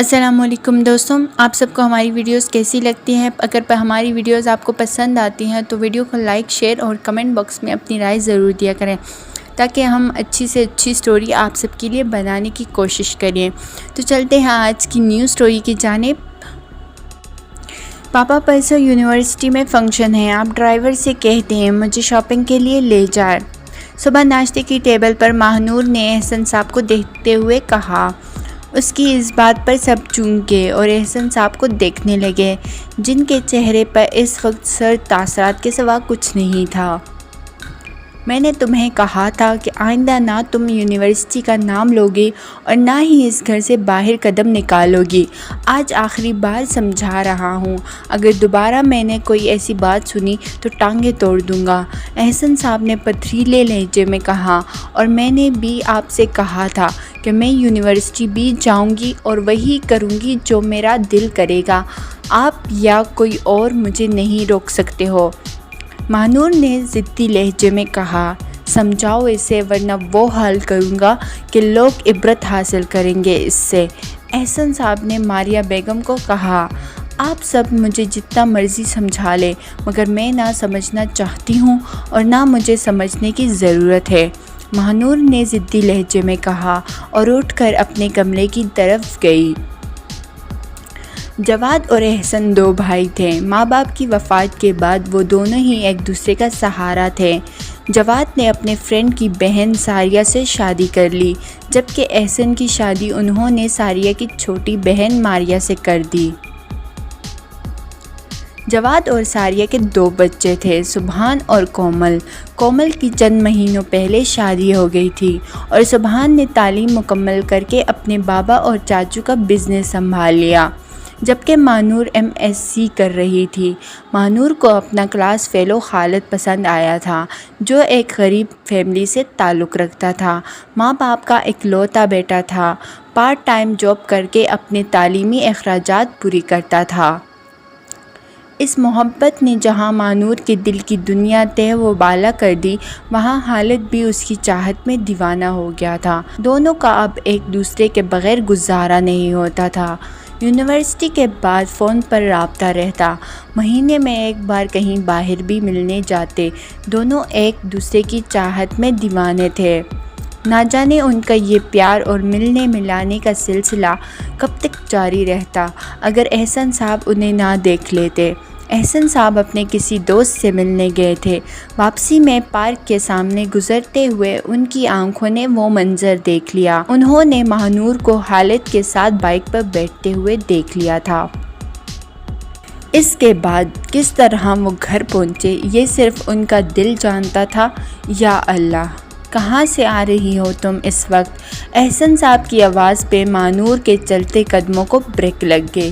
السلام علیکم دوستوں، آپ سب کو ہماری ویڈیوز کیسی لگتی ہیں؟ اگر ہماری ویڈیوز آپ کو پسند آتی ہیں تو ویڈیو کو لائک، شیئر اور کمنٹ باکس میں اپنی رائے ضرور دیا کریں تاکہ ہم اچھی سے اچھی سٹوری آپ سب کے لیے بنانے کی کوشش کریں۔ تو چلتے ہیں آج کی نیو سٹوری کی جانب۔ پاپا پرسوں یونیورسٹی میں فنکشن ہے، آپ ڈرائیور سے کہتے ہیں مجھے شاپنگ کے لیے لے جائیں۔ صبح ناشتے کی ٹیبل پر ماہنور نے احسن صاحب کو دیکھتے ہوئے کہا۔ اس کی اس بات پر سب چونک گئے اور احسن صاحب کو دیکھنے لگے جن کے چہرے پر اس وقت سرد تاثرات کے سوا کچھ نہیں تھا۔ میں نے تمہیں کہا تھا کہ آئندہ نہ تم یونیورسٹی کا نام لوگے اور نہ ہی اس گھر سے باہر قدم نکالو گی۔ آج آخری بار سمجھا رہا ہوں، اگر دوبارہ میں نے کوئی ایسی بات سنی تو ٹانگیں توڑ دوں گا، احسن صاحب نے پتھریلے لہجے میں کہا۔ اور میں نے بھی آپ سے کہا تھا کہ میں یونیورسٹی بھی جاؤں گی اور وہی کروں گی جو میرا دل کرے گا، آپ یا کوئی اور مجھے نہیں روک سکتے ہو۔ ماہنور نے ضدی لہجے میں کہا۔ سمجھاؤ اسے ورنہ وہ حال کروں گا کہ لوگ عبرت حاصل کریں گے اس سے، احسن صاحب نے ماریہ بیگم کو کہا۔ آپ سب مجھے جتنا مرضی سمجھا لیں مگر میں نہ سمجھنا چاہتی ہوں اور نہ مجھے سمجھنے کی ضرورت ہے، ماہنور نے ضدی لہجے میں کہا اور اٹھ کر اپنے کمرے کی طرف گئی۔ جواد اور احسن دو بھائی تھے۔ ماں باپ کی وفات کے بعد وہ دونوں ہی ایک دوسرے کا سہارا تھے۔ جواد نے اپنے فرینڈ کی بہن ساریہ سے شادی کر لی جبکہ احسن کی شادی انہوں نے ساریہ کی چھوٹی بہن ماریہ سے کر دی۔ جواد اور ساریہ کے دو بچے تھے، سبحان اور کومل۔ کومل کی چند مہینوں پہلے شادی ہو گئی تھی اور سبحان نے تعلیم مکمل کر کے اپنے بابا اور چاچو کا بزنس سنبھال لیا جبکہ ماہنور MSc کر رہی تھی۔ ماہنور کو اپنا کلاس فیلو خالد پسند آیا تھا جو ایک غریب فیملی سے تعلق رکھتا تھا، ماں باپ کا اکلوتا بیٹا تھا، پارٹ ٹائم جاب کر کے اپنے تعلیمی اخراجات پوری کرتا تھا۔ اس محبت نے جہاں ماہنور کے دل کی دنیا تہ و بالا کر دی، وہاں خالد بھی اس کی چاہت میں دیوانہ ہو گیا تھا۔ دونوں کا اب ایک دوسرے کے بغیر گزارا نہیں ہوتا تھا۔ یونیورسٹی کے بعد فون پر رابطہ رہتا، مہینے میں ایک بار کہیں باہر بھی ملنے جاتے، دونوں ایک دوسرے کی چاہت میں دیوانے تھے۔ نہ جانے ان کا یہ پیار اور ملنے ملانے کا سلسلہ کب تک جاری رہتا اگر احسن صاحب انہیں نہ دیکھ لیتے۔ احسن صاحب اپنے کسی دوست سے ملنے گئے تھے، واپسی میں پارک کے سامنے گزرتے ہوئے ان کی آنکھوں نے وہ منظر دیکھ لیا۔ انہوں نے ماہنور کو خالد کے ساتھ بائک پر بیٹھتے ہوئے دیکھ لیا تھا۔ اس کے بعد کس طرح وہ گھر پہنچے یہ صرف ان کا دل جانتا تھا۔ یا اللہ، کہاں سے آ رہی ہو تم اس وقت؟ احسن صاحب کی آواز پہ ماہنور کے چلتے قدموں کو بریک لگ گئی۔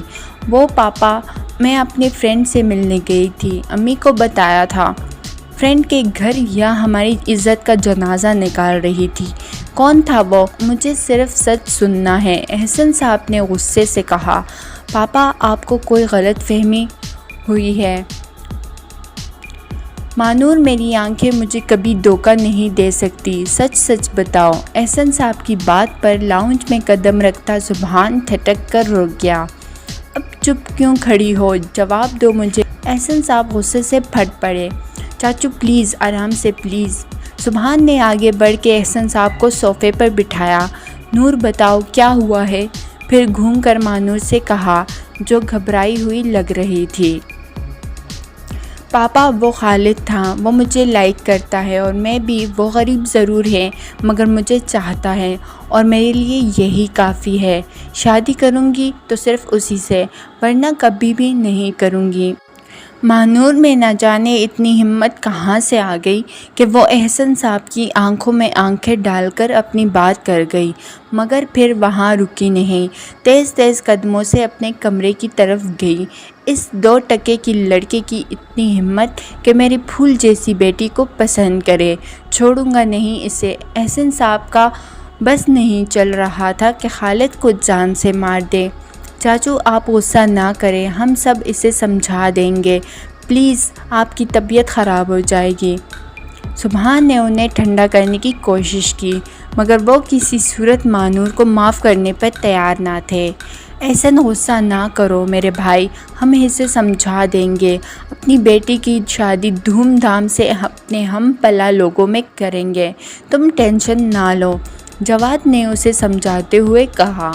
وہ پاپا، میں اپنے فرینڈ سے ملنے گئی تھی، امی کو بتایا تھا۔ فرینڈ کے گھر یا ہماری عزت کا جنازہ نکال رہی تھی؟ کون تھا وہ؟ مجھے صرف سچ سننا ہے، احسن صاحب نے غصے سے کہا۔ پاپا، آپ کو کوئی غلط فہمی ہوئی ہے۔ ماہنور، میری آنکھیں مجھے کبھی دھوکہ نہیں دے سکتی، سچ سچ بتاؤ۔ احسن صاحب کی بات پر لاؤنج میں قدم رکھتا سبحان ٹھٹک کر رک گیا۔ اب چپ کیوں کھڑی ہو؟ جواب دو مجھے۔ احسن صاحب غصے سے پھٹ پڑے۔ چاچو پلیز، آرام سے پلیز۔ سبحان نے آگے بڑھ کے احسن صاحب کو صوفے پر بٹھایا۔ نور بتاؤ کیا ہوا ہے؟ پھر گھوم کر ماہنور سے کہا جو گھبرائی ہوئی لگ رہی تھی۔ پاپا، وہ خالد تھا، وہ مجھے لائک کرتا ہے اور میں بھی، وہ غریب ضرور ہے مگر مجھے چاہتا ہے اور میرے لیے یہی کافی ہے۔ شادی کروں گی تو صرف اسی سے، ورنہ کبھی بھی نہیں کروں گی۔ ماہنور میں نہ جانے اتنی ہمت کہاں سے آ گئی کہ وہ احسن صاحب کی آنکھوں میں آنکھیں ڈال کر اپنی بات کر گئی مگر پھر وہاں رکی نہیں، تیز تیز قدموں سے اپنے کمرے کی طرف گئی۔ اس 2 ٹکے کی لڑکے کی اتنی ہمت کہ میری پھول جیسی بیٹی کو پسند کرے، چھوڑوں گا نہیں اسے۔ احسن صاحب کا بس نہیں چل رہا تھا کہ خالد کو جان سے مار دے۔ چاچو، آپ غصہ نہ کریں، ہم سب اسے سمجھا دیں گے، پلیز، آپ کی طبیعت خراب ہو جائے گی۔ سبحان نے انہیں ٹھنڈا کرنے کی کوشش کی مگر وہ کسی صورت ماہنور کو معاف کرنے پر تیار نہ تھے۔ ایسا غصہ نہ کرو میرے بھائی، ہم اسے سمجھا دیں گے، اپنی بیٹی کی شادی دھوم دھام سے اپنے ہم پلا لوگوں میں کریں گے، تم ٹینشن نہ لو، جواد نے اسے سمجھاتے ہوئے کہا۔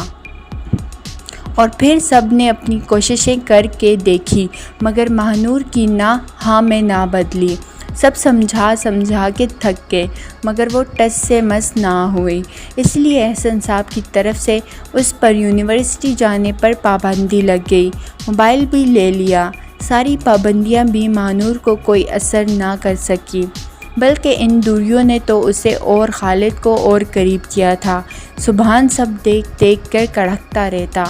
اور پھر سب نے اپنی کوششیں کر کے دیکھی مگر ماہنور کی نہ ہاں میں نہ بدلی۔ سب سمجھا کے تھک گئے مگر وہ ٹس سے مس نہ ہوئی، اس لیے احسن صاحب کی طرف سے اس پر یونیورسٹی جانے پر پابندی لگ گئی، موبائل بھی لے لیا۔ ساری پابندیاں بھی ماہنور کو کوئی اثر نہ کر سکی، بلکہ ان دوریوں نے تو اسے اور خالد کو اور قریب کیا تھا۔ سبحان سب دیکھ کر کڑکتا رہتا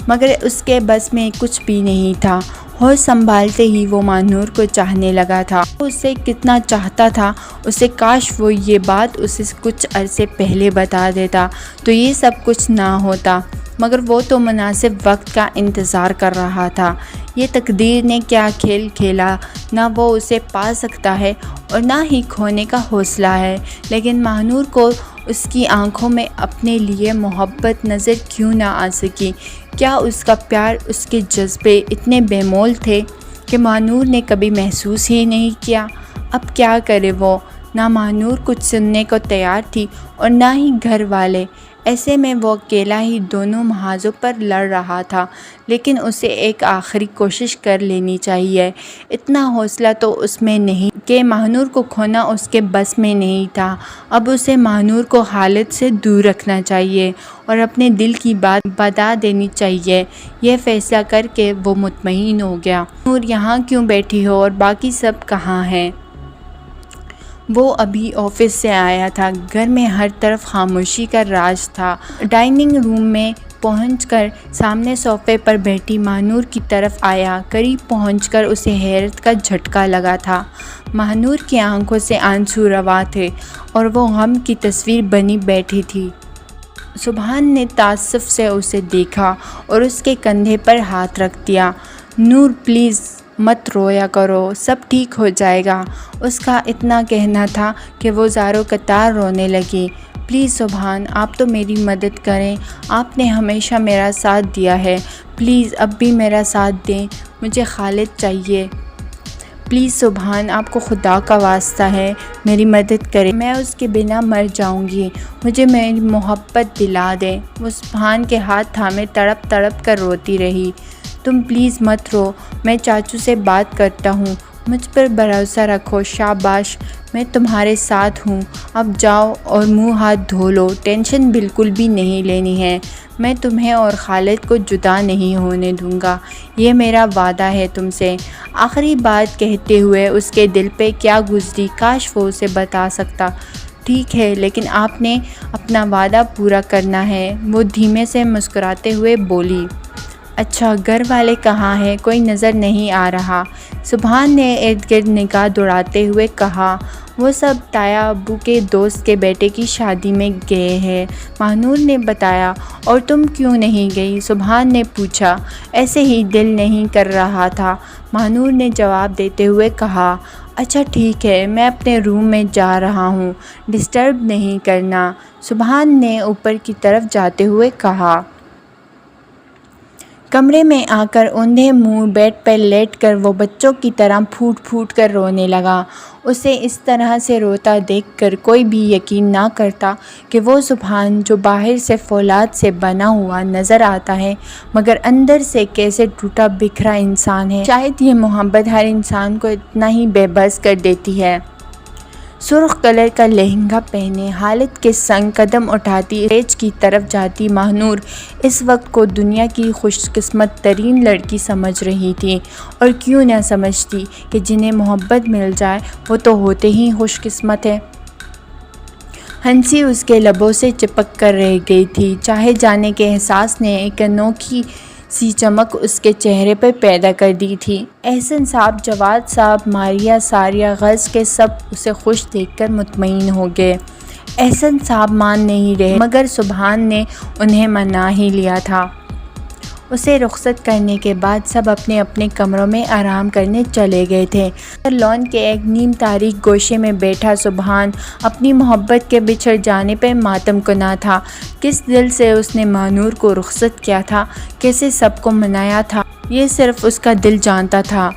مگر اس کے بس میں کچھ بھی نہیں تھا۔ ہوش سنبھالتے ہی وہ ماہنور کو چاہنے لگا تھا، وہ اسے کتنا چاہتا تھا، اسے کاش وہ یہ بات اسے کچھ عرصے پہلے بتا دیتا تو یہ سب کچھ نہ ہوتا، مگر وہ تو مناسب وقت کا انتظار کر رہا تھا۔ یہ تقدیر نے کیا کھیل کھیلا، نہ وہ اسے پا سکتا ہے اور نہ ہی کھونے کا حوصلہ ہے، لیکن ماہنور کو اس کی آنکھوں میں اپنے لیے محبت نظر کیوں نہ آ سکی؟ کیا اس کا پیار، اس کے جذبے اتنے بے مول تھے کہ ماہنور نے کبھی محسوس ہی نہیں کیا؟ اب کیا کرے وہ؟ نہ ماہنور کچھ سننے کو تیار تھی اور نہ ہی گھر والے، ایسے میں وہ اکیلا ہی دونوں محاذوں پر لڑ رہا تھا، لیکن اسے ایک آخری کوشش کر لینی چاہیے۔ اتنا حوصلہ تو اس میں نہیں کہ ماہنور کو کھونا اس کے بس میں نہیں تھا۔ اب اسے ماہنور کو خالد سے دور رکھنا چاہیے اور اپنے دل کی بات بتا دینی چاہیے۔ یہ فیصلہ کر کے وہ مطمئن ہو گیا۔ ماہنور یہاں کیوں بیٹھی ہو اور باقی سب کہاں ہیں؟ وہ ابھی آفس سے آیا تھا۔ گھر میں ہر طرف خاموشی کا راج تھا۔ ڈائننگ روم میں پہنچ کر سامنے صوفے پر بیٹھی ماہنور کی طرف آیا، قریب پہنچ کر اسے حیرت کا جھٹکا لگا تھا۔ ماہنور کی آنکھوں سے آنسو رواں تھے اور وہ غم کی تصویر بنی بیٹھی تھی۔ سبحان نے تعصب سے اسے دیکھا اور اس کے کندھے پر ہاتھ رکھ دیا۔ نور پلیز مت رویا کرو، سب ٹھیک ہو جائے گا۔ اس کا اتنا کہنا تھا کہ وہ زاروں قطار رونے لگی۔ پلیز سبحان، آپ تو میری مدد کریں، آپ نے ہمیشہ میرا ساتھ دیا ہے، پلیز اب بھی میرا ساتھ دیں، مجھے خالد چاہیے۔ پلیز سبحان، آپ کو خدا کا واسطہ ہے، میری مدد کریں، میں اس کے بنا مر جاؤں گی، مجھے میری محبت دلا دیں۔ وہ سبحان کے ہاتھ تھامے تڑپ تڑپ کر روتی رہی۔ تم پلیز مت رو، میں چاچو سے بات کرتا ہوں، مجھ پر بھروسہ رکھو، شاباش، میں تمہارے ساتھ ہوں، اب جاؤ اور منہ ہاتھ دھو لو، ٹینشن بالکل بھی نہیں لینی ہے، میں تمہیں اور خالد کو جدا نہیں ہونے دوں گا، یہ میرا وعدہ ہے تم سے۔ آخری بات کہتے ہوئے اس کے دل پہ کیا گزری، کاش وہ اسے بتا سکتا۔ ٹھیک ہے، لیکن آپ نے اپنا وعدہ پورا کرنا ہے، وہ دھیمے سے مسکراتے ہوئے بولی۔ اچھا، گھر والے کہاں ہیں؟ کوئی نظر نہیں آ رہا؟ سبحان نے ارد گرد نگاہ دوڑاتے ہوئے کہا۔ وہ سب تایا ابو کے دوست کے بیٹے کی شادی میں گئے ہیں، ماہنور نے بتایا۔ اور تم کیوں نہیں گئی؟ سبحان نے پوچھا۔ ایسے ہی دل نہیں کر رہا تھا، ماہنور نے جواب دیتے ہوئے کہا۔ اچھا ٹھیک ہے، میں اپنے روم میں جا رہا ہوں، ڈسٹرب نہیں کرنا، سبحان نے اوپر کی طرف جاتے ہوئے کہا۔ کمرے میں آ کر اوندھے منہ بیڈ پر لیٹ کر وہ بچوں کی طرح پھوٹ پھوٹ کر رونے لگا۔ اسے اس طرح سے روتا دیکھ کر کوئی بھی یقین نہ کرتا کہ وہ سبحان، جو باہر سے فولاد سے بنا ہوا نظر آتا ہے مگر اندر سے کیسے ٹوٹا بکھرا انسان ہے۔ شاید یہ محبت ہر انسان کو اتنا ہی بے بس کر دیتی ہے۔ سرخ کلر کا لہنگا پہنے خالد کے سنگ قدم اٹھاتی اسٹیج کی طرف جاتی ماہنور اس وقت کو دنیا کی خوش قسمت ترین لڑکی سمجھ رہی تھی، اور کیوں نہ سمجھتی کہ جنہیں محبت مل جائے وہ تو ہوتے ہی خوش قسمت ہے۔ ہنسی اس کے لبوں سے چپک کر رہ گئی تھی، چاہے جانے کے احساس نے ایک انوکھی سی چمک اس کے چہرے پر پیدا کر دی تھی۔ احسن صاحب، جواد صاحب، ماریہ، ساریہ، غز کے سب اسے خوش دیکھ کر مطمئن ہو گئے۔ احسن صاحب مان نہیں رہے مگر سبحان نے انہیں منا ہی لیا تھا۔ اسے رخصت کرنے کے بعد سب اپنے اپنے کمروں میں آرام کرنے چلے گئے تھے۔ لون کے ایک نیم تاریک گوشے میں بیٹھا سبحان اپنی محبت کے بچھڑ جانے پر ماتم کناں تھا۔ کس دل سے اس نے مانور کو رخصت کیا تھا، کیسے سب کو منایا تھا، یہ صرف اس کا دل جانتا تھا۔